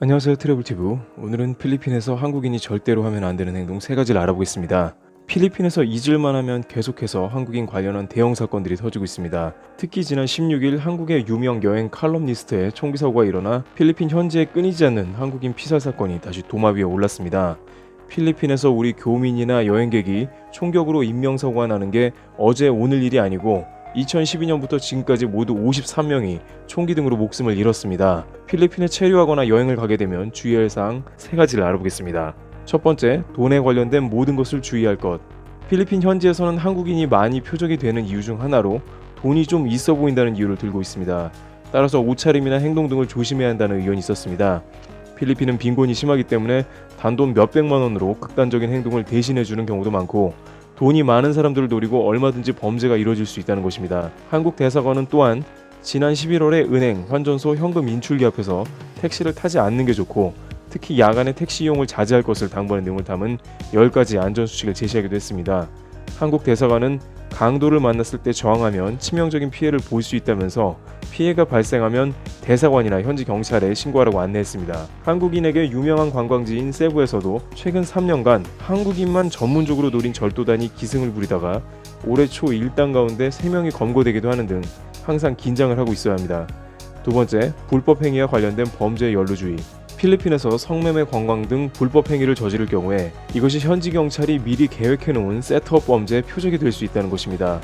안녕하세요, 트래블티브. 오늘은 필리핀에서 한국인이 절대로 하면 안 되는 행동 3가지를 알아보겠습니다. 필리핀에서 잊을만 하면 계속해서 한국인 관련한 대형 사건들이 터지고 있습니다. 특히 지난 16일 한국의 유명 여행 칼럼니스트의 총기 사고가 일어나 필리핀 현지에 끊이지 않는 한국인 피살 사건이 다시 도마 위에 올랐습니다. 필리핀에서 우리 교민이나 여행객이 총격으로 인명사고가 나는 게 어제 오늘 일이 아니고 2012년부터 지금까지 모두 53명이 총기 등으로 목숨을 잃었습니다. 필리핀에 체류하거나 여행을 가게 되면 주의할 사항 3가지를 알아보겠습니다. 첫 번째, 돈에 관련된 모든 것을 주의할 것. 필리핀 현지에서는 한국인이 많이 표적이 되는 이유 중 하나로 돈이 좀 있어 보인다는 이유를 들고 있습니다. 따라서 옷차림이나 행동 등을 조심해야 한다는 의견이 있었습니다. 필리핀은 빈곤이 심하기 때문에 단돈 몇백만 원으로 극단적인 행동을 대신해주는 경우도 많고 돈이 많은 사람들을 노리고 얼마든지 범죄가 이루어질 수 있다는 것입니다. 한국 대사관은 또한 지난 11월에 은행, 환전소, 현금 인출기 앞에서 택시를 타지 않는 게 좋고 특히 야간에 택시 이용을 자제할 것을 당부하는 내용을 담은 10가지 안전수칙을 제시하기도 했습니다. 한국 대사관은 강도를 만났을 때 저항하면 치명적인 피해를 볼 수 있다면서 피해가 발생하면 대사관이나 현지 경찰에 신고하라고 안내했습니다. 한국인에게 유명한 관광지인 세부에서도 최근 3년간 한국인만 전문적으로 노린 절도단이 기승을 부리다가 올해 초 일당 가운데 3명이 검거되기도 하는 등 항상 긴장을 하고 있어야 합니다. 두 번째, 불법 행위와 관련된 범죄의 연루주의. 필리핀에서 성매매 관광 등 불법 행위를 저지를 경우에 이것이 현지 경찰이 미리 계획해놓은 셋업 범죄의 표적이 될 수 있다는 것입니다.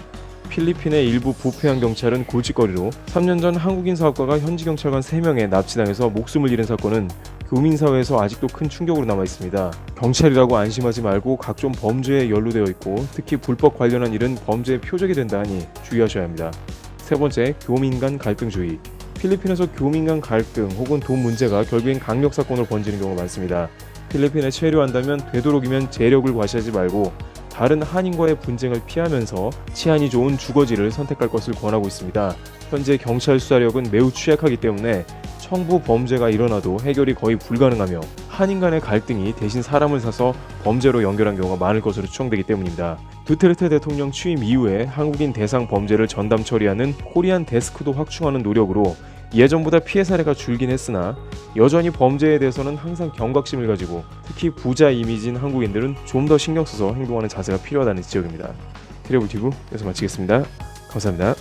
필리핀의 일부 부패한 경찰은 골칫거리로 3년 전 한국인 사업가가 현지 경찰관 3명에 납치당해서 목숨을 잃은 사건은 교민사회에서 아직도 큰 충격으로 남아있습니다. 경찰이라고 안심하지 말고 각종 범죄에 연루되어 있고 특히 불법 관련한 일은 범죄의 표적이 된다 하니 주의하셔야 합니다. 세 번째, 교민 간 갈등주의. 필리핀에서 교민 간 갈등 혹은 돈 문제가 결국엔 강력 사건으로 번지는 경우가 많습니다. 필리핀에 체류한다면 되도록이면 재력을 과시하지 말고 다른 한인과의 분쟁을 피하면서 치안이 좋은 주거지를 선택할 것을 권하고 있습니다. 현재 경찰 수사력은 매우 취약하기 때문에 청부 범죄가 일어나도 해결이 거의 불가능하며 한인 간의 갈등이 대신 사람을 사서 범죄로 연결한 경우가 많을 것으로 추정되기 때문입니다. 두테르테 대통령 취임 이후에 한국인 대상 범죄를 전담 처리하는 코리안 데스크도 확충하는 노력으로 예전보다 피해 사례가 줄긴 했으나 여전히 범죄에 대해서는 항상 경각심을 가지고 특히 부자 이미지인 한국인들은 좀 더 신경 써서 행동하는 자세가 필요하다는 지적입니다. 트래블티브 여기서 마치겠습니다. 감사합니다.